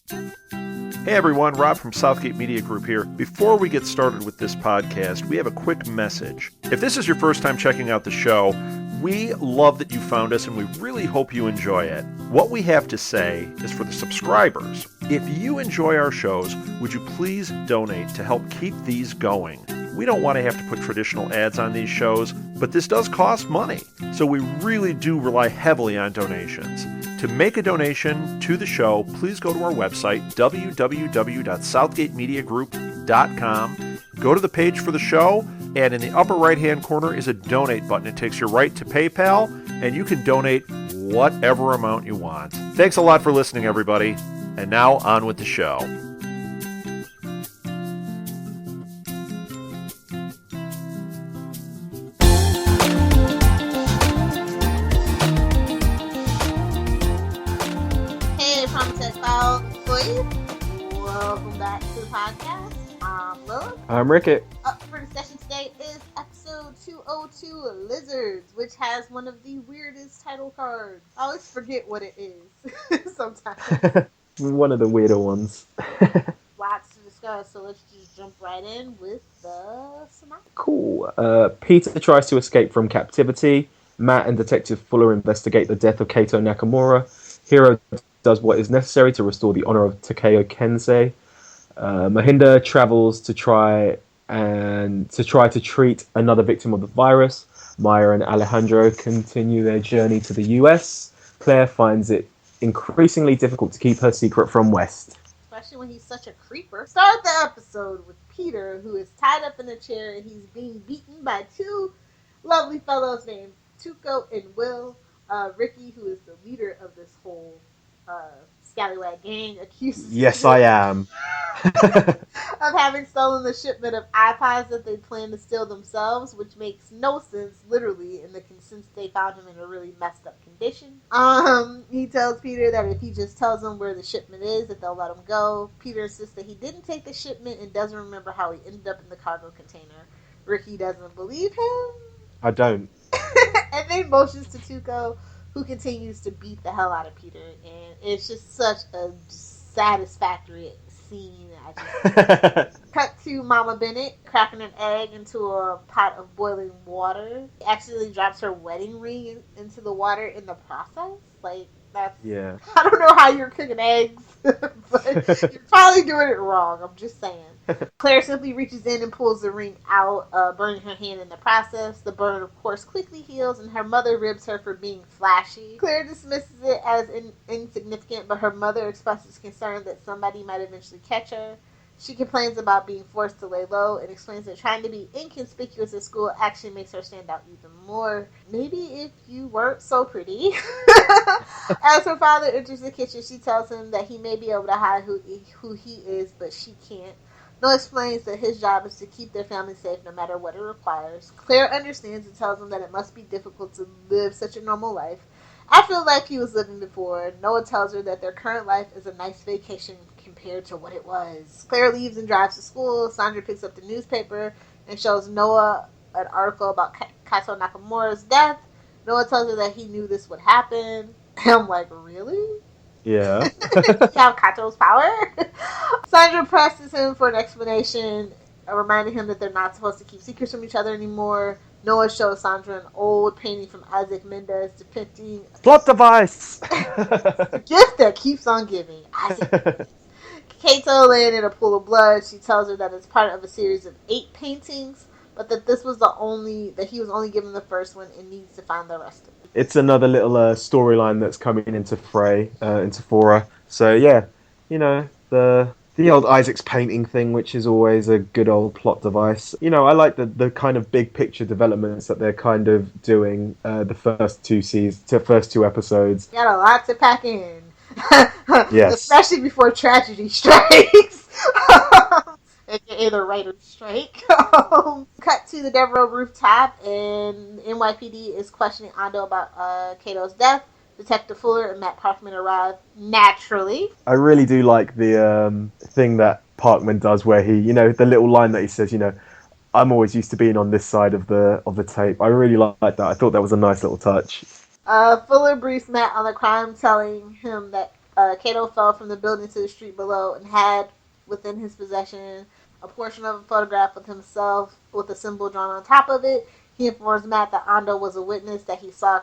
Hey everyone, Rob from Southgate Media Group here. Before we get started with this podcast, we have a quick message. If this is your first time checking out the show, we love that you found us and we really hope you enjoy it. What we have to say is for the subscribers. If you enjoy our shows, would you please donate to help keep these going? We don't want to have to put traditional ads on these shows, but this does cost money. So we really do rely heavily on donations. To make a donation to the show, please go to our website, www.southgatemediagroup.com. Go to the page for the show, and in the upper right-hand corner is a donate button. It takes you right to PayPal, and you can donate whatever amount you want. Thanks a lot for listening, everybody. And now, on with the show. Welcome back to the podcast. I'm Lilith. I'm Rickett. Up for discussion today is episode 202, Lizards, which has one of the weirdest title cards. I always forget what it is sometimes. One of the weirder ones. Lots to discuss, so let's just jump right in with the synopsis. Cool. Peter tries to escape from captivity. Matt and Detective Fuller investigate the death of Kato Nakamura. Hiro does what is necessary to restore the honor of Takeo Kensei. Mohinder travels to try to treat another victim of the virus. Maya and Alejandro continue their journey to the US. Claire finds it increasingly difficult to keep her secret from West. Especially when he's such a creeper. Start the episode with Peter, who is tied up in a chair and he's being beaten by two lovely fellows named Tuco and Will. Ricky, who is the leader of this whole scallywag gang, accuses Yes, I am. of having stolen the shipment of iPods that they plan to steal themselves, which makes no sense, literally, since they found him in a really messed up condition. He tells Peter that if he just tells them where the shipment is, that they'll let him go. Peter insists that he didn't take the shipment and doesn't remember how he ended up in the cargo container. Ricky doesn't believe him. I don't. And then motions to Tuco, who continues to beat the hell out of Peter, and it's just such a satisfactory scene. Cut to Mama Bennett cracking an egg into a pot of boiling water. She accidentally drops her wedding ring into the water in the process. Yeah. I don't know how you're cooking eggs, but you're probably doing it wrong. I'm just saying. Claire simply reaches in and pulls the ring out, burning her hand in the process. The burn, of course, quickly heals, and her mother ribs her for being flashy. Claire dismisses it as insignificant, but her mother expresses concern that somebody might eventually catch her. She complains about being forced to lay low and explains that trying to be inconspicuous at school actually makes her stand out even more. Maybe if you weren't so pretty. As her father enters the kitchen, she tells him that he may be able to hide who he is, but she can't. Noah explains that his job is to keep their family safe no matter what it requires. Claire understands and tells him that it must be difficult to live such a normal life after the life he was living before. Noah tells her that their current life is a nice vacation compared to what it was. Claire leaves and drives to school. Sandra picks up the newspaper and shows Noah an article about Kato Nakamura's death. Noah tells her that he knew this would happen. And I'm like, really? Yeah. You have Kato's power? Sandra presses him for an explanation, reminding him that they're not supposed to keep secrets from each other anymore. Noah shows Sandra an old painting from Isaac Mendez depicting Plot device! the gift that keeps on giving. Isaac Mendez. Kato laying in a pool of blood. She tells her that it's part of a series of 8 paintings, but that this was that he was only given the first one and needs to find the rest of it. It's another little storyline that's coming into fora. So yeah, the old Isaac's painting thing, which is always a good old plot device. I like the kind of big picture developments that they're kind of doing the first two episodes. Got a lot to pack in. Yes. Especially before tragedy strikes. AKA the writer's strike. Cut to the Devereaux rooftop, and NYPD is questioning Ando about Kato's death. Detective Fuller and Matt Parkman arrive naturally. I really do like the thing that Parkman does, where he, the little line that he says, I'm always used to being on this side of the tape. I really like that. I thought that was a nice little touch. Fuller briefs Matt on the crime, telling him that Kato fell from the building to the street below and had within his possession a portion of a photograph of himself with a symbol drawn on top of it. He informs Matt that Ando was a witness, that he saw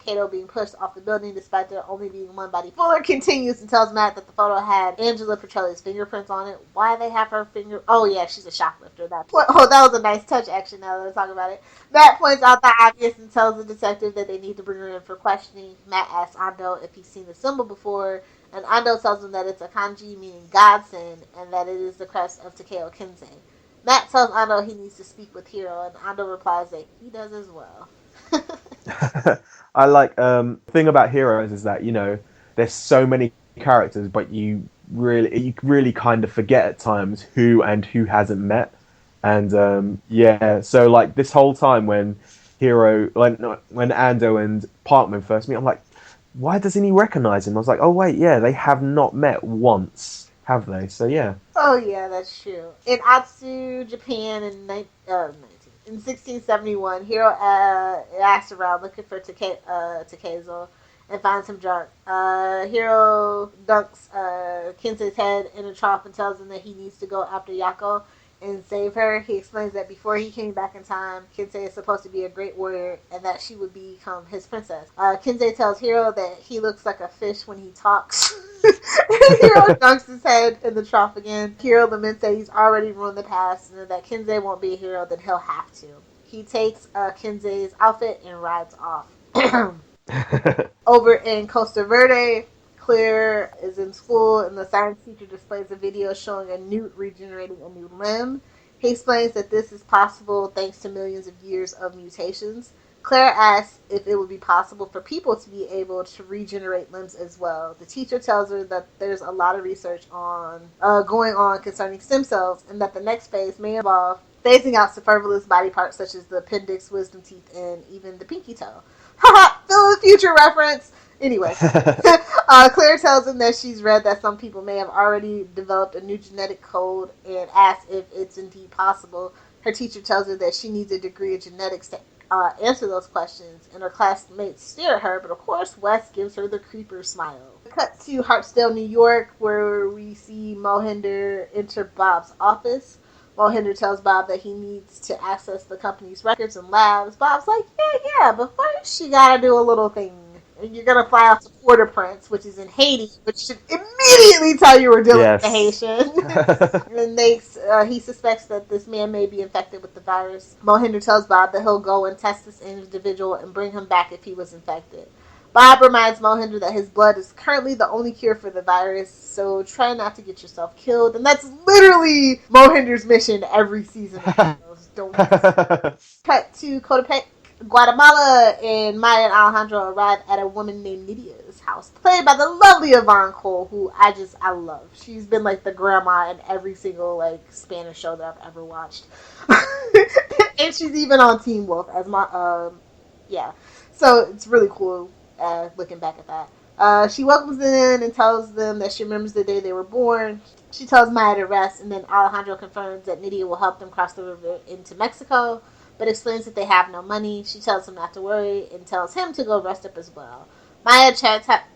Kato being pushed off the building despite there only being one body. Fuller continues and tells Matt that the photo had Angela Petrelli's fingerprints on it. Why they have her finger? Oh yeah, she's a shoplifter. That was a nice touch, actually, now that I talk about it. Matt points out the obvious and tells the detective that they need to bring her in for questioning. Matt asks Ando if he's seen the symbol before, and Ando tells him that it's a kanji meaning godsend and that it is the crest of Takeo Kensei. Matt tells Ando he needs to speak with Hiro, and Ando replies that he does as well. I like the thing about Heroes is that, you know, there's so many characters, but you really kind of forget at times who hasn't met. And so like this whole time when when Ando and Parkman first meet, I'm like, why doesn't he recognize him? I was like, oh wait, yeah, they have not met once. Have they? So yeah. Oh yeah, that's true. In Atsu, Japan, in 1671, Hiro asks around looking for Takezo and finds him drunk. Hiro dunks Kensei's head in a trough and tells him that he needs to go after Yako and save her. He explains that before he came back in time, Kensei is supposed to be a great warrior and that she would become his princess. Kensei tells Hiro that he looks like a fish when he talks. Hiro dunks his head in the trough again. Hiro laments that he's already ruined the past and that Kensei won't be a hero, then he'll have to. He takes Kensei's outfit and rides off. Over in Costa Verde, Claire is in school and the science teacher displays a video showing a newt regenerating a new limb. He explains that this is possible thanks to millions of years of mutations. Claire asks if it would be possible for people to be able to regenerate limbs as well. The teacher tells her that there's a lot of research going on concerning stem cells and that the next phase may involve phasing out superfluous body parts such as the appendix, wisdom teeth, and even the pinky toe. Haha, still a future reference. Anyway, Claire tells him that she's read that some people may have already developed a new genetic code and asks if it's indeed possible. Her teacher tells her that she needs a degree of genetics to answer those questions, and her classmates stare at her, but of course Wes gives her the creeper smile. Cut to Hartsdale, New York, where we see Mohinder enter Bob's office. Mohinder tells Bob that he needs to access the company's records and labs. Bob's like, yeah, but first you gotta do a little thing. You're gonna fly off to Port-au-Prince, which is in Haiti, which should immediately tell you we're dealing with a Haitian. And he suspects that this man may be infected with the virus. Mohinder tells Bob that he'll go and test this individual and bring him back if he was infected. Bob reminds Mohinder that his blood is currently the only cure for the virus, so try not to get yourself killed. And that's literally Mohinder's mission every season. Don't cut to Coatepec, Guatemala, and Maya and Alejandro arrive at a woman named Nydia's house, played by the lovely Yvonne Cole, who I love. She's been like the grandma in every single like Spanish show that I've ever watched. And she's even on Teen Wolf as my so it's really cool looking back at that. She welcomes them in and tells them that she remembers the day they were born. She tells Maya to rest, and then Alejandro confirms that Nydia will help them cross the river into Mexico, but explains that they have no money. She tells him not to worry and tells him to go rest up as well. Maya chastises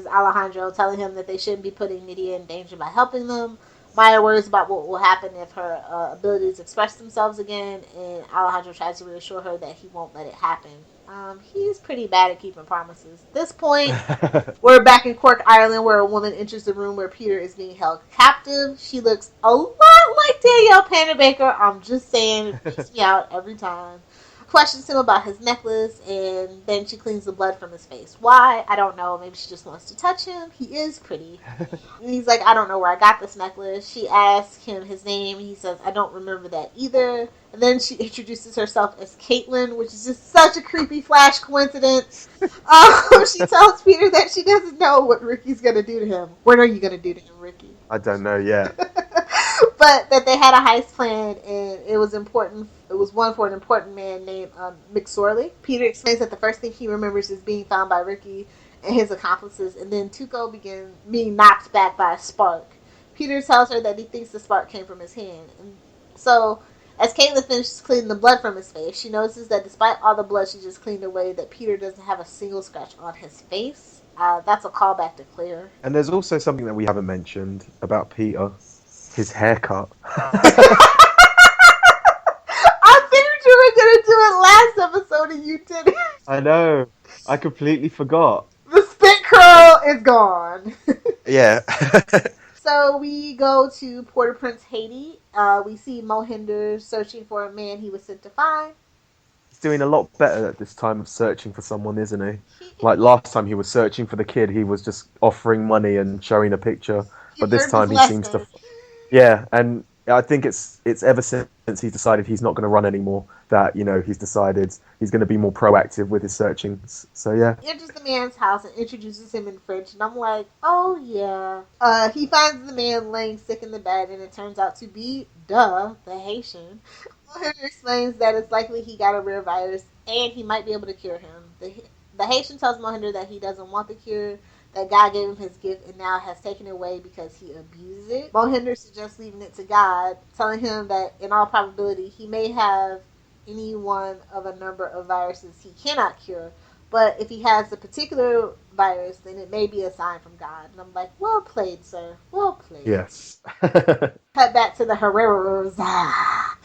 Alejandro, telling him that they shouldn't be putting Nydia in danger by helping them. Maya worries about what will happen if her abilities express themselves again, and Alejandro tries to reassure her that he won't let it happen. He's pretty bad at keeping promises. At this point, we're back in Cork, Ireland, where a woman enters the room where Peter is being held captive. She looks a lot like Danielle Panabaker. I'm just saying, it freaks me out every time. Questions him about his necklace, and then she cleans the blood from his face. Why? I don't know. Maybe she just wants to touch him. He is pretty. And he's like, I don't know where I got this necklace. She asks him his name. He says, I don't remember that either. And then she introduces herself as Caitlin, which is just such a creepy Flash coincidence. She tells Peter that she doesn't know what Ricky's going to do to him. What are you going to do to him, Ricky? I don't know yet. But that they had a heist plan, and it was important. It was one for an important man named McSorley. Peter explains that the first thing he remembers is being found by Ricky and his accomplices, and then Tuco begins being knocked back by a spark. Peter tells her that he thinks the spark came from his hand. And so, as Caitlin finishes cleaning the blood from his face, she notices that despite all the blood she just cleaned away, that Peter doesn't have a single scratch on his face. That's a callback to Claire. And there's also something that we haven't mentioned about Peter. His haircut. I figured you were going to do it last episode and you didn't. I know. I completely forgot. The spit curl is gone. Yeah. So we go to Port-au-Prince, Haiti. We see Mohinders searching for a man he was sent to find. He's doing a lot better at this time of searching for someone, isn't he? Like last time he was searching for the kid, he was just offering money and showing a picture. But this time he seems to... Yeah, and I think it's ever since he's decided he's not going to run anymore that, he's decided he's going to be more proactive with his searching. So, yeah. He enters the man's house and introduces him in French, and I'm like, oh, yeah. He finds the man laying sick in the bed, and it turns out to be, the Haitian. Mohinder explains that it's likely he got a rare virus, and he might be able to cure him. The Haitian tells Mohinder that he doesn't want the cure, that God gave him his gift and now has taken it away because he abuses it. Mohinder suggests leaving it to God, telling him that in all probability he may have any one of a number of viruses he cannot cure, but if he has a particular virus, then it may be a sign from God. And I'm like, well played, sir. Well played. Yes. Cut back to the Herreros.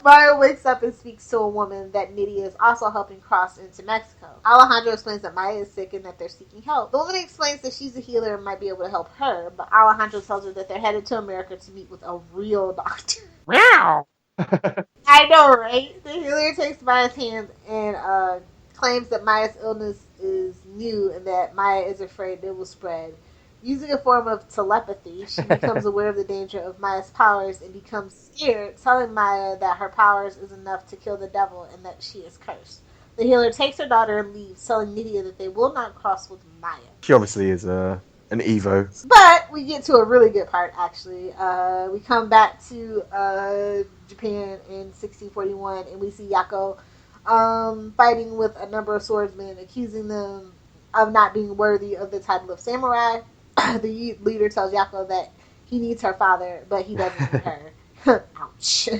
Mario wakes up and speaks to a woman that Nydia is also helping cross into Mexico. Alejandro explains that Maya is sick and that they're seeking help. The woman explains that she's a healer and might be able to help her, but Alejandro tells her that they're headed to America to meet with a real doctor. Meow. I know, right? The healer takes Maya's hand and claims that Maya's illness is new and that Maya is afraid it will spread. Using a form of telepathy, she becomes aware of the danger of Maya's powers and becomes scared, telling Maya that her powers is enough to kill the devil and that she is cursed. The healer takes her daughter and leaves, telling Nydia that they will not cross with Maya. She obviously is an Evo. But we get to a really good part, actually. We come back to Japan in 1641, and we see Yako fighting with a number of swordsmen, accusing them of not being worthy of the title of samurai. The leader tells Yako that he needs her father, but he doesn't need her. Ouch.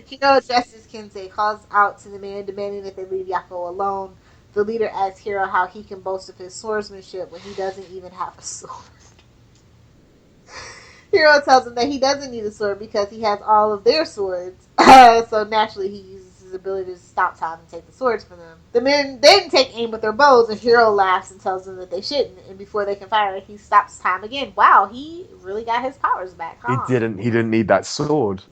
Hiro addresses Kensei, calls out to the man, demanding that they leave Yako alone. The leader asks Hiro how he can boast of his swordsmanship when he doesn't even have a sword. Hiro tells him that he doesn't need a sword because he has all of their swords. So naturally he uses his ability to stop time and take the swords from them. The men then take aim with their bows, and Hiro laughs and tells them that they shouldn't. And before they can fire, he stops time again. Wow, he really got his powers back, huh? He didn't need that sword.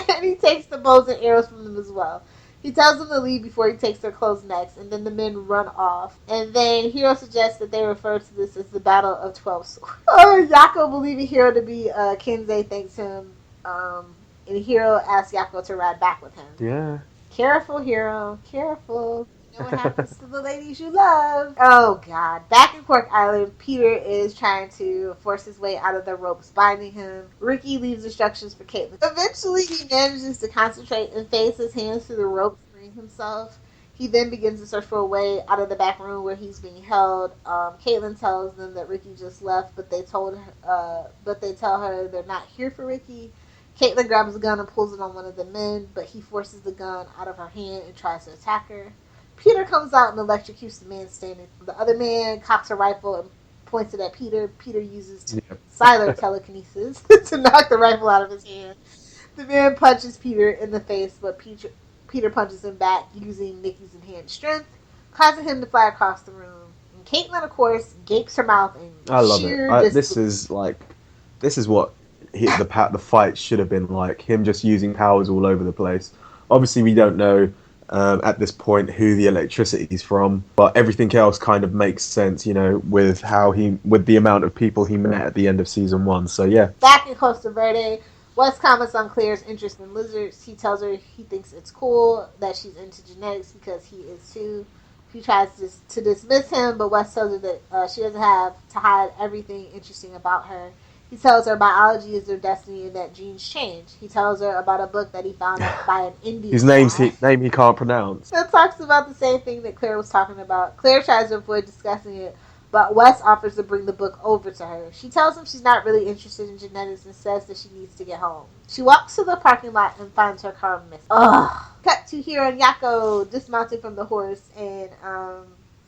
And he takes the bows and arrows from them as well. He tells them to leave before he takes their clothes next, and then the men run off. And then Hiro suggests that they refer to this as the Battle of 12 Swords. Yako, believing Hiro to be Kensei, thanks him, and Hiro asks Yako to ride back with him. Yeah. Careful, Hiro. Careful. You know what happens to the ladies you love. Oh, God. Back in Cork Island, Peter is trying to force his way out of the ropes binding him. Ricky leaves instructions for Caitlin. Eventually, he manages to concentrate and phase his hands through the ropes, freeing himself. He then begins to search for a way out of the back room where he's being held. Caitlin tells them that Ricky just left, but they tell her they're not here for Ricky. Caitlin grabs a gun and pulls it on one of the men, but he forces the gun out of her hand and tries to attack her. Peter comes out and electrocutes the man standing. The other man cocks a rifle and points it at Peter. Peter uses silent telekinesis to knock the rifle out of his hand. The man punches Peter in the face, but Peter punches him back using Nikki's enhanced strength, causing him to fly across the room. And Caitlin, of course, gapes her mouth in I love sheer it. This is what the fight should have been like. Him just using powers all over the place. Obviously, we don't know at this point who the electricity is from, but everything else kind of makes sense, with the amount of people he met at the end of season 1. So yeah. Back in Costa Verde, Wes comments on Claire's interest in lizards. He tells her he thinks it's cool that she's into genetics because he is too. He tries to dismiss him, but Wes tells her that she doesn't have to hide everything interesting about her. He tells her biology is their destiny and that genes change. He tells her about a book that he found by an Indian His name he can't pronounce. It talks about the same thing that Claire was talking about. Claire tries to avoid discussing it, but Wes offers to bring the book over to her. She tells him she's not really interested in genetics and says that she needs to get home. She walks to the parking lot and finds her car missing. Ugh. Cut to Hiro and Yako dismounting from the horse, and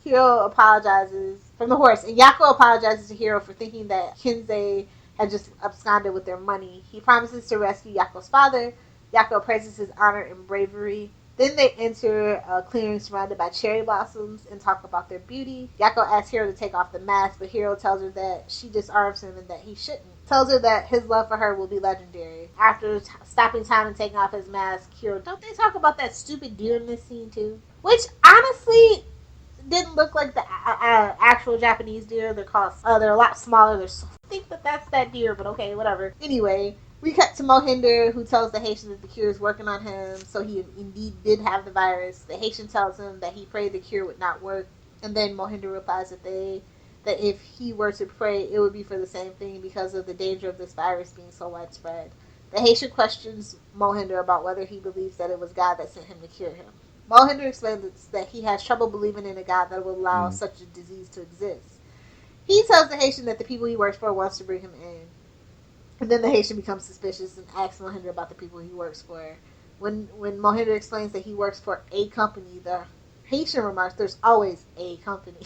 Hiro apologizes from the horse. And Yako apologizes to Hiro for thinking that Kensei had just absconded with their money. He promises to rescue Yako's father. Yako praises his honor and bravery. Then they enter a clearing surrounded by cherry blossoms and talk about their beauty. Yako asks Hiro to take off the mask, but Hiro tells her that she disarms him and that he shouldn't. Tells her that his love for her will be legendary. After stopping time and taking off his mask, Hiro, don't they talk about that stupid deer in this scene too? Which, honestly, didn't look like the actual Japanese deer. They're a lot smaller. I think that's that deer, but okay, whatever. Anyway, we cut to Mohinder, who tells the Haitian that the cure is working on him, so he indeed did have the virus. The Haitian tells him that he prayed the cure would not work, and then Mohinder replies that if he were to pray, it would be for the same thing because of the danger of this virus being so widespread. The Haitian questions Mohinder about whether he believes that it was God that sent him to cure him. Mohinder explains that he has trouble believing in a God that will allow such a disease to exist. He tells the Haitian that the people he works for wants to bring him in. And then the Haitian becomes suspicious and asks Mohinder about the people he works for. When Mohinder explains that he works for a company, the Haitian remarks, there's always a company.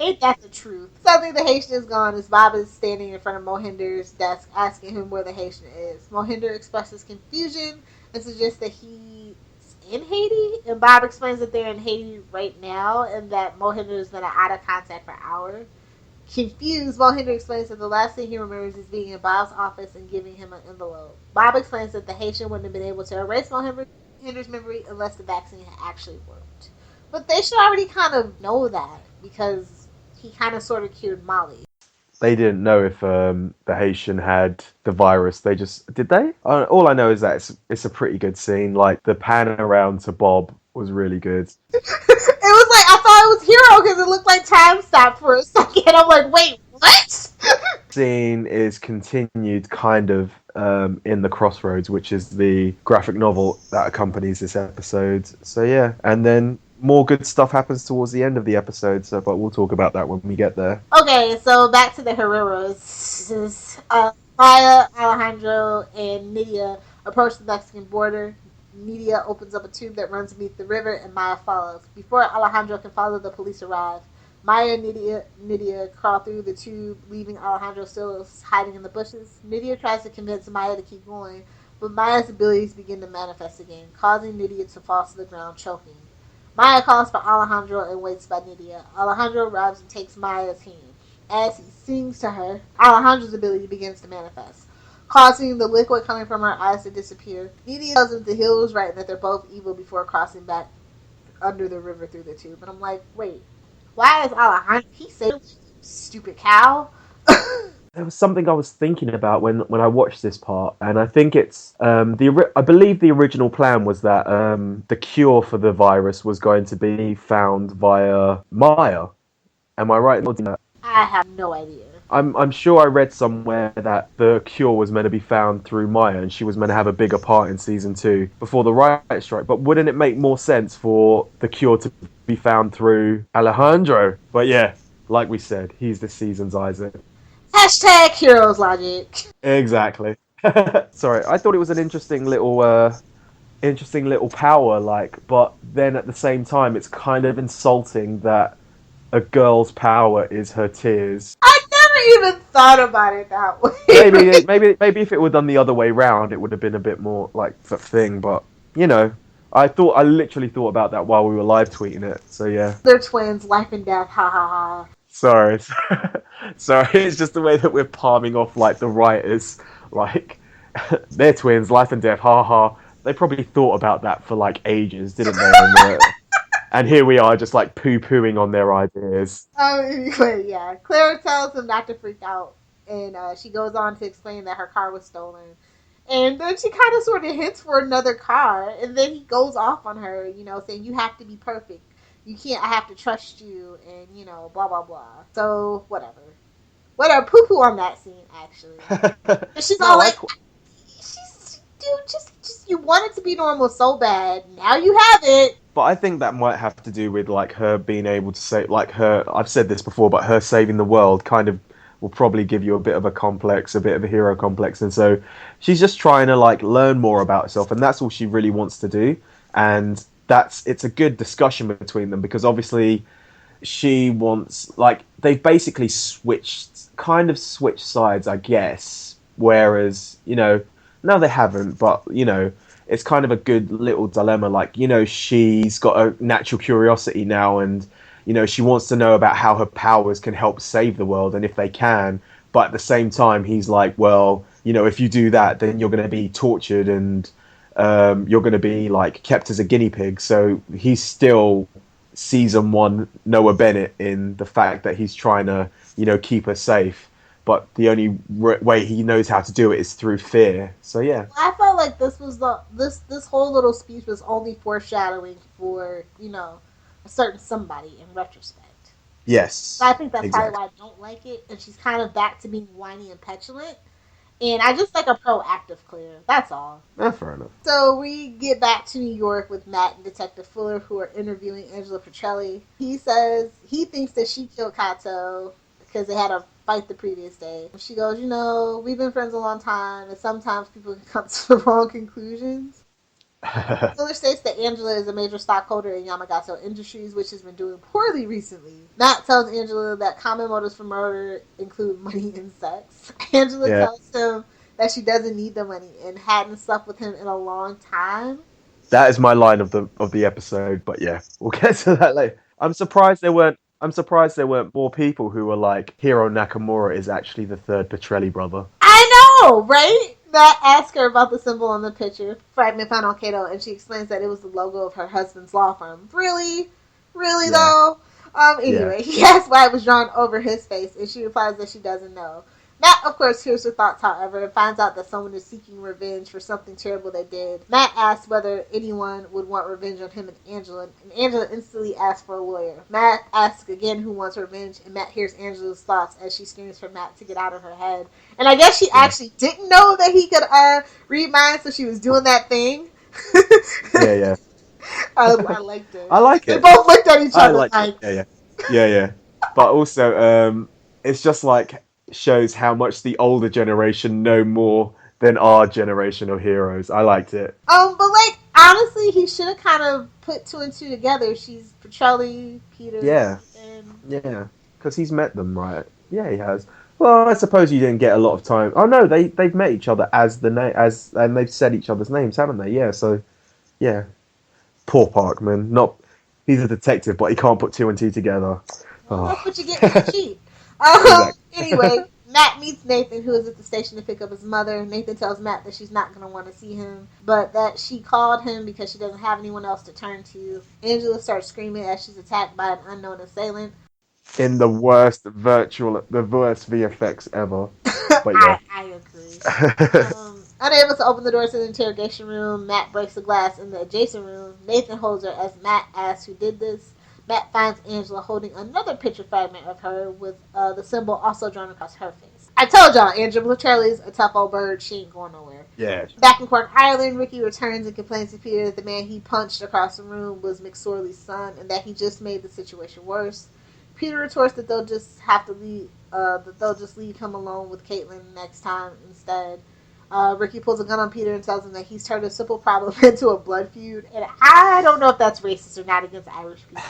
Ain't that the truth? Suddenly the Haitian is gone as Bob is standing in front of Mohinder's desk asking him where the Haitian is. Mohinder expresses confusion and suggests that he's in Haiti. And Bob explains that they're in Haiti right now and that Mohinder has been out of contact for hours. Confused, Mohinder explains that the last thing he remembers is being in Bob's office and giving him an envelope. Bob explains that the Haitian wouldn't have been able to erase Mohinder's memory unless the vaccine had actually worked. But they should already kind of know that because he kind of sort of cured Molly. They didn't know if the Haitian had the virus. They just... Did they? All I know is that it's a pretty good scene. Like, the pan around to Bob was really good. It was like, I thought it was Hiro because it looked like time stopped for a second. I'm like, wait, what? Scene is continued kind of in The Crossroads, which is the graphic novel that accompanies this episode. So yeah, and then more good stuff happens towards the end of the episode, but we'll talk about that when we get there. Okay, so back to the Herreros. Maya, Alejandro, and Nydia approach the Mexican border. Nydia opens up a tube that runs beneath the river, and Maya follows. Before Alejandro can follow, the police arrive. Maya and Nydia crawl through the tube, leaving Alejandro still hiding in the bushes. Nydia tries to convince Maya to keep going, but Maya's abilities begin to manifest again, causing Nydia to fall to the ground, choking. Maya calls for Alejandro and waits by Nydia. Alejandro arrives and takes Maya's hand. As he sings to her, Alejandro's ability begins to manifest, causing the liquid coming from her eyes to disappear. Nydia tells him that Hill was right and that they're both evil before crossing back under the river through the tube. And I'm like, wait, why is Alejandro... He said, stupid cow. There was something I was thinking about when I watched this part, and I think it's I believe the original plan was that the cure for the virus was going to be found via Maya. Am I right? I have no idea. I'm sure I read somewhere that the cure was meant to be found through Maya, and she was meant to have a bigger part in season 2 before the writer's strike. But wouldn't it make more sense for the cure to be found through Alejandro? But yeah, like we said, he's this season's Isaac. Hashtag heroes logic. Exactly. Sorry, I thought it was an interesting little power, but then at the same time, it's kind of insulting that a girl's power is her tears. I never even thought about it that way. maybe if it were done the other way round, it would have been a bit more like the thing. But you know, I literally thought about that while we were live tweeting it. So yeah, they're twins, life and death. Ha ha ha. Sorry. It's just the way that we're palming off like the writers, like they're twins, life and death. Ha ha. They probably thought about that for like ages, didn't they? And here we are, just like poo-pooing on their ideas. Anyway, yeah. Clara tells him not to freak out, and she goes on to explain that her car was stolen. And then she kind of sort of hints for another car, and then he goes off on her, saying, you have to be perfect. You can't, I have to trust you, and, blah, blah, blah. So, whatever. Whatever, poo-poo on that scene, actually. She's all like, dude, just you want it to be normal so bad. Now you have it. But I think that might have to do with, like, her being able to say, like, I've said this before, but her saving the world kind of will probably give you a bit of a complex, a bit of a hero complex. And so she's just trying to, like, learn more about herself, and that's all she really wants to do. And it's a good discussion between them, because obviously she wants, like, they've basically switched sides, I guess. Whereas, no, they haven't, but, it's kind of a good little dilemma. Like, she's got a natural curiosity now, and, she wants to know about how her powers can help save the world, and if they can. But at the same time, he's like, well, if you do that, then you're going to be tortured, and you're going to be, like, kept as a guinea pig. So he's still season one Noah Bennett in the fact that he's trying to, keep her safe. But the only way he knows how to do it is through fear. So yeah, I felt like this was this whole little speech was only foreshadowing for a certain somebody in retrospect. yes, So I think that's exactly. probably why I don't like it. And she's kind of back to being whiny and petulant. And I just like a proactive Claire. That's all. Fair enough. So we get back to New York with Matt and Detective Fuller, who are interviewing Angela Petrelli. He says he thinks that she killed Kato because they had a fight the previous day. She goes, we've been friends a long time, and sometimes people can come to the wrong conclusions. Fuller states that Angela is a major stockholder in Yamagato Industries, which has been doing poorly recently. Matt tells Angela that common motives for murder include money and sex. Angela tells him that she doesn't need the money and hadn't slept with him in a long time. That is my line of the episode, but yeah, we'll get to that later. I'm surprised there weren't more people who were like, Hiro Nakamura is actually the third Petrelli brother. I know, right? Matt asks her about the symbol on the picture, Fragment found on Kato, and she explains that it was the logo of her husband's law firm. Really? Really, though? Anyway, he asks why it was drawn over his face, and she replies that she doesn't know. Matt, of course, hears her thoughts, however, and finds out that someone is seeking revenge for something terrible they did. Matt asks whether anyone would want revenge on him and Angela instantly asks for a lawyer. Matt asks again who wants revenge, and Matt hears Angela's thoughts as she screams for Matt to get out of her head. And I guess she actually didn't know that he could read minds, so she was doing that thing. Yeah. I liked it. I like it. They both looked at each other like... Yeah. But also, it's just like shows how much the older generation know more than our generation of heroes. I liked it. But like honestly, he should have kind of put two and two together. She's Petrelli, Peter. Yeah. And... because he's met them, right? Yeah, he has. Well, I suppose you didn't get a lot of time. Oh no, they've met each other and they've said each other's names, haven't they? Yeah. So, yeah. Poor Parkman. He's a detective, but he can't put two and two together. Well, that's what you get when you cheat. Exactly. Anyway, Matt meets Nathan, who is at the station to pick up his mother. Nathan tells Matt that she's not going to want to see him, but that she called him because she doesn't have anyone else to turn to. Angela starts screaming as she's attacked by an unknown assailant. In the worst VFX ever. But yeah. I agree. Unable to open the door to the interrogation room, Matt breaks the glass in the adjacent room. Nathan holds her as Matt asks who did this. Matt finds Angela holding another picture fragment of her with the symbol also drawn across her face. I told y'all, Angela Petrelli's a tough old bird. She ain't going nowhere. Yeah. Back in Cork, Ireland, Ricky returns and complains to Peter that the man he punched across the room was McSorley's son and that he just made the situation worse. Peter retorts that they'll just leave him alone with Caitlin next time instead. Ricky pulls a gun on Peter and tells him that he's turned a simple problem into a blood feud. And I don't know if that's racist or not against Irish people.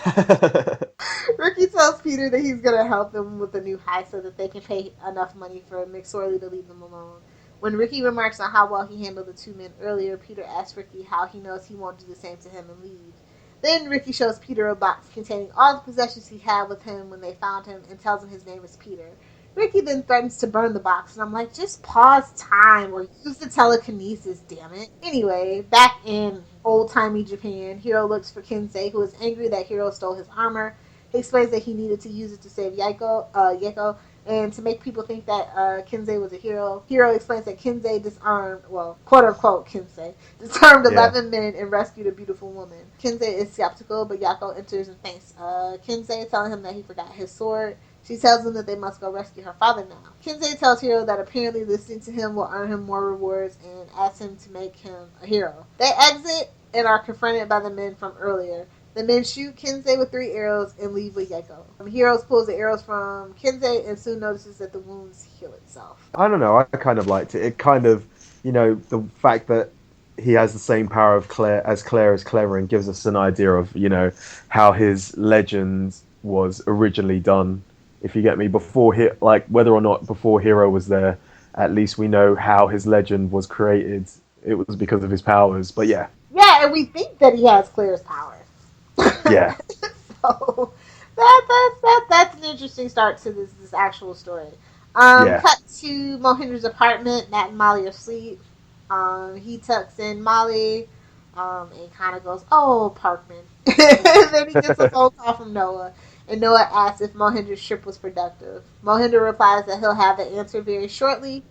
Ricky tells Peter that he's going to help them with a new heist so that they can pay enough money for McSorley to leave them alone. When Ricky remarks on how well he handled the two men earlier, Peter asks Ricky how he knows he won't do the same to him and leave. Then Ricky shows Peter a box containing all the possessions he had with him when they found him and tells him his name is Peter. Ricky then threatens to burn the box, and I'm like, just pause time or use the telekinesis, damn it. Anyway, back in old-timey Japan, Hiro looks for Kensei, who is angry that Hiro stole his armor. He explains that he needed to use it to save Yeko, and to make people think that Kensei was a hero. Hiro explains that Kensei disarmed, well, quote-unquote Kensei, disarmed 11 men and rescued a beautiful woman. Kensei is skeptical, but Yako enters and thanks Kensei, telling him that he forgot his sword. She tells him that they must go rescue her father now. Kensei tells Hiro that apparently listening to him will earn him more rewards and asks him to make him a hero. They exit and are confronted by the men from earlier. The men shoot Kensei with 3 arrows and leave with Yeko. Hiro pulls the arrows from Kensei and soon notices that the wounds heal itself. I don't know, I kind of liked it. It kind of, the fact that he has the same power of Claire as Clever and gives us an idea of, how his legend was originally done. If you get me, before whether or not before Hiro was there, at least we know how his legend was created. It was because of his powers. But yeah, Yeah, and we think that he has Claire's powers. yeah, So that's an interesting start to this actual story. yeah. Cut to Mohinder's apartment. Nat and Molly are asleep. He tucks in Molly, and kind of goes, "Oh, Parkman." And then he gets a phone call from Noah, and Noah asks if Mohinder's trip was productive. Mohinder replies that he'll have the answer very shortly.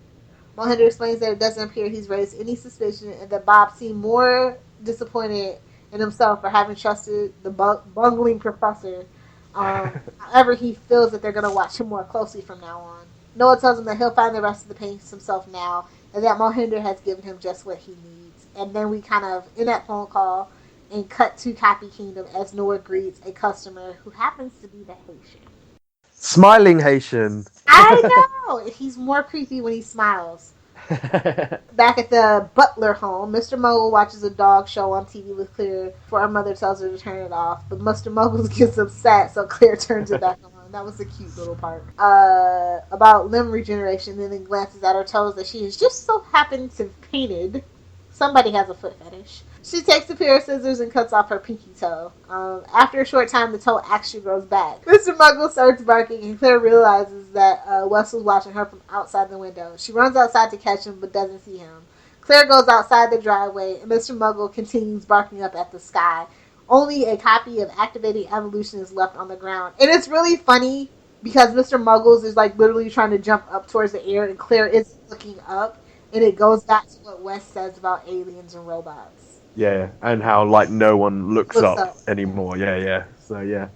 Mohinder explains that it doesn't appear he's raised any suspicion, and that Bob seemed more disappointed in himself for having trusted the bungling professor. However, he feels that they're going to watch him more closely from now on. Noah tells him that he'll find the rest of the paintings himself now, and that Mohinder has given him just what he needs. And then we kind of, in that phone call, and cut to Copy Kingdom as Noah greets a customer who happens to be the Haitian. Smiling Haitian. I know! He's more creepy when he smiles. Back at the Butler home, Mr. Mogul watches a dog show on TV with Claire before her mother tells her to turn it off. But Mr. Mogul gets upset, so Claire turns it back on. That was a cute little part. About limb regeneration, and then glances at her toes that she has just so happened to have painted. Somebody has a foot fetish. She takes a pair of scissors and cuts off her pinky toe. After a short time, the toe actually grows back. Mr. Muggle starts barking, and Claire realizes that Wes was watching her from outside the window. She runs outside to catch him, but doesn't see him. Claire goes outside the driveway, and Mr. Muggle continues barking up at the sky. Only a copy of Activating Evolution is left on the ground. And it's really funny, because Mr. Muggles is like literally trying to jump up towards the air, and Claire is looking up. And it goes back to what Wes says about aliens and robots. Yeah, and how like no one looks up anymore. Yeah. So yeah.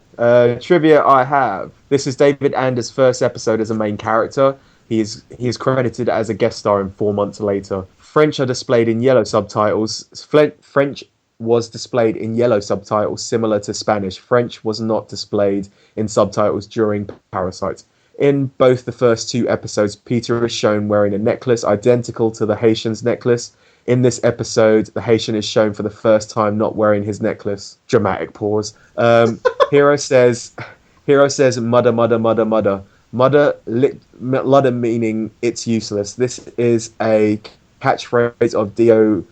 Trivia I have. This is David Anders' first episode as a main character. He is credited as a guest star in 4 months later. French are displayed in yellow subtitles. French was displayed in yellow subtitles similar to Spanish. French was not displayed in subtitles during Parasite. In both the first 2 episodes, Peter is shown wearing a necklace identical to the Haitian's necklace. In this episode, the Haitian is shown for the first time not wearing his necklace. Dramatic pause. Hiro says, "Mudder, mudder, mudder, mudder." Mudder meaning it's useless. This is a catchphrase of Dio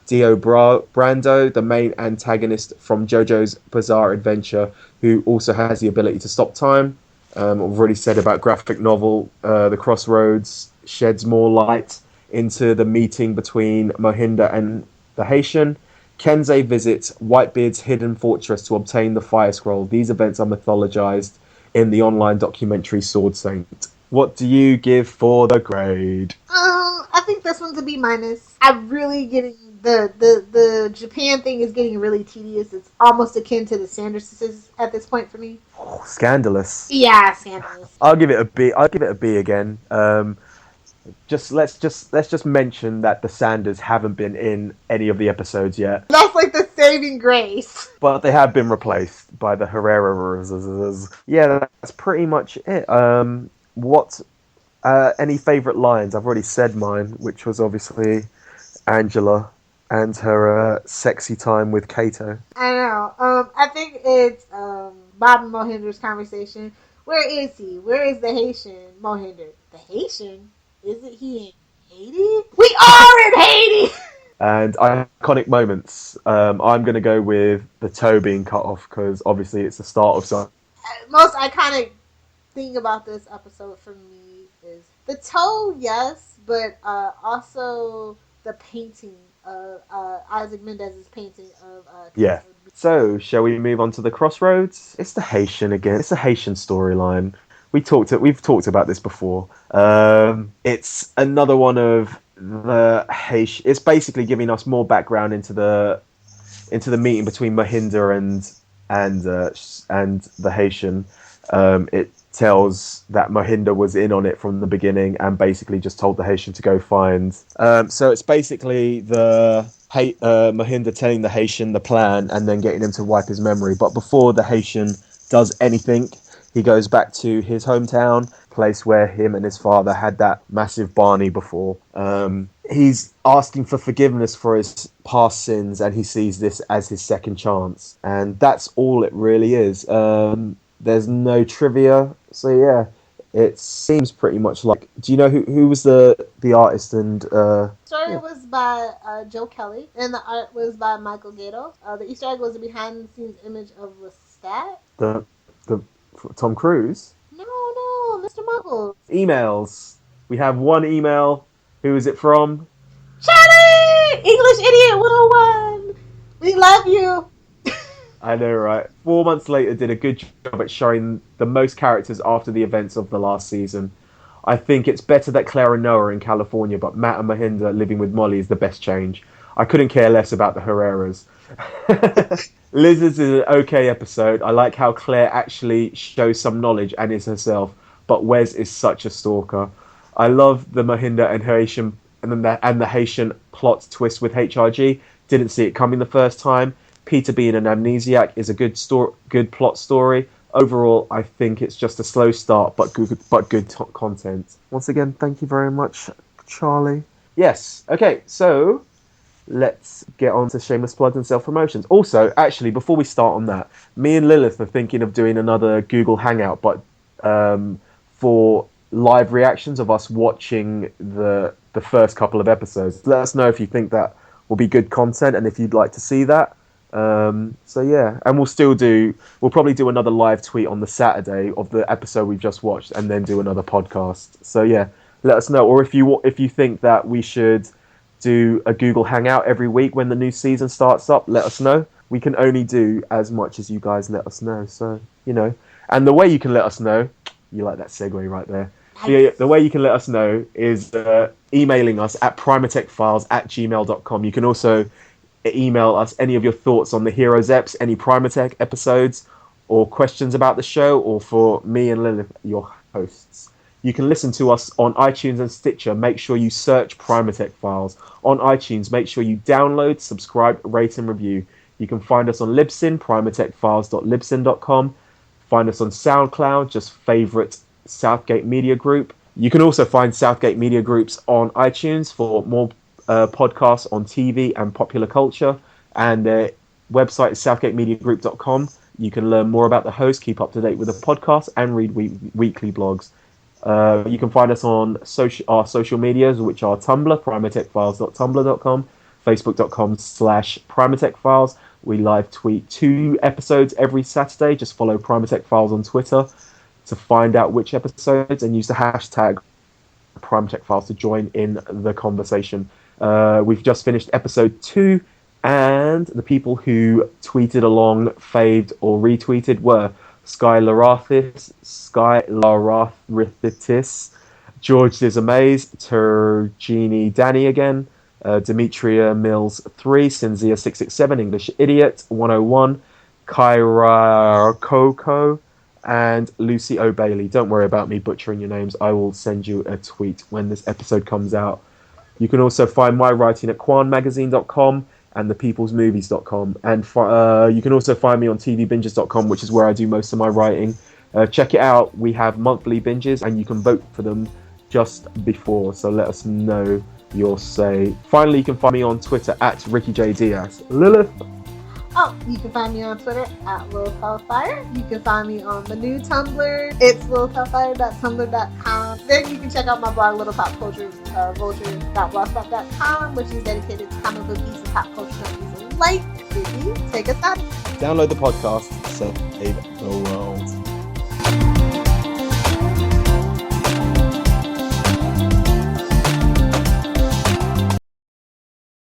Brando, the main antagonist from JoJo's Bizarre Adventure, who also has the ability to stop time. I've already said about Graphic Novel The Crossroads sheds more light into the meeting between Mohinder and the Haitian. Kensei visits Whitebeard's hidden fortress to obtain the Fire Scroll. These events are mythologized in the online documentary Sword Saint. What do you give for the grade? I think this one's a B-. I'm really getting the Japan thing is getting really tedious. It's almost akin to the Sandersons at this point for me. Oh, scandalous. Yeah, scandalous. I'll give it a B. I'll give it a B again. Let's just mention that the Sanders haven't been in any of the episodes yet. That's like the saving grace. But they have been replaced by the Herreras. Yeah, that's pretty much it. Any favourite lines? I've already said mine, which was obviously Angela and her sexy time with Kato. I know. I think it's Bob and Mohinder's conversation. Where is he? Where is the Haitian? Mohinder. The Haitian? Isn't he in Haiti? We are in Haiti! And iconic moments. I'm going to go with the toe being cut off because obviously it's the start of something. Most iconic thing about this episode for me is the toe, yes, but also the painting of Isaac Mendez's painting of yeah. So, shall we move on to the Crossroads? It's the Haitian again. It's a Haitian storyline. We've talked about this before. It's another one of the Haitian. It's basically giving us more background into the meeting between Mohinder and the Haitian. It tells that Mohinder was in on it from the beginning and basically just told the Haitian to go find. So it's basically the Mohinder telling the Haitian the plan and then getting him to wipe his memory. But before the Haitian does anything, he goes back to his hometown, place where him and his father had that massive Barney before. He's asking for forgiveness for his past sins, and he sees this as his second chance. And that's all it really is. There's no trivia, so yeah, it seems pretty much like. Do you know who was the artist and? Story was by Joe Kelly, and the art was by Michael Gato. The Easter egg was a behind-the-scenes image of Lestat. The Tom Cruise. No, Mr. Muggles. Emails. We have one email. Who is it from? Charlie! English Idiot 101! We love you! I know, right? 4 months later, did a good job at showing the most characters after the events of the last season. I think it's better that Claire and Noah are in California, but Matt and Mohinder living with Molly is the best change. I couldn't care less about the Herreras. Lizards is an okay episode. I like how Claire actually shows some knowledge and is herself, but Wes is such a stalker. I love the Mohinder and Haitian and the Haitian plot twist with HRG. Didn't see it coming the first time. Peter being an amnesiac is a good plot story. Overall, I think it's just a slow start, but good content. Once again, thank you very much, Charlie. Yes. Okay, so let's get on to shameless plugs and self-promotions. Also, actually, before we start on that, me and Lilith are thinking of doing another Google Hangout, but for live reactions of us watching the first couple of episodes. Let us know if you think that will be good content and if you'd like to see that. So yeah, and we'll probably do another live tweet on the Saturday of the episode we've just watched, and then do another podcast. So yeah, let us know. Or if you think that we should do a Google Hangout every week when the new season starts up, let us know. We can only do as much as you guys let us know. So and the way you can let us know, you like that segue right there. The way you can let us know is emailing us at primatechfiles@gmail.com. You can also email us any of your thoughts on the Heroes Eps, any Primatech episodes, or questions about the show, or for me and Lilith, your hosts. You can listen to us on iTunes and Stitcher. Make sure you search Primatech Files. On iTunes, make sure you download, subscribe, rate, and review. You can find us on Libsyn, primatechfiles.libsyn.com. Find us on SoundCloud, just favorite Southgate Media Group. You can also find Southgate Media Groups on iTunes for more podcasts on TV and popular culture, and their website is southgatemediagroup.com. You can learn more about the host, keep up to date with the podcast, and read weekly blogs. You can find us on our social medias, which are Tumblr, primatechfiles.tumblr.com, facebook.com/primatechfiles. We live tweet 2 episodes every Saturday. Just follow Primatech Files on Twitter to find out which episodes, and use the hashtag Primatech Files to join in the conversation. We've just finished episode 2, and the people who tweeted along, faved, or retweeted were Sky Larathis, George Dizamaze, Turgini Danny again, Demetria Mills 3, Cinzia 667, English Idiot 101, Kyra Coco, and Lucy O'Bailey. Don't worry about me butchering your names. I will send you a tweet when this episode comes out. You can also find my writing at quanmagazine.com and thepeoplesmovies.com. And you can also find me on tvbinges.com, which is where I do most of my writing. Check it out. We have monthly binges, and you can vote for them just before. So let us know your say. Finally, you can find me on Twitter at Ricky J. Diaz. Lilith? Oh, you can find me on Twitter at Lilith Hellfire. You can find me on the new Tumblr. It's lilithhellfire.tumblr.com. Then you can check out my blog, Little Pop Culture, vulture.blogspot.com, which is dedicated to comic book geeks and pop culture junkies alike. Ricky, take us out. Download the podcast, save the world.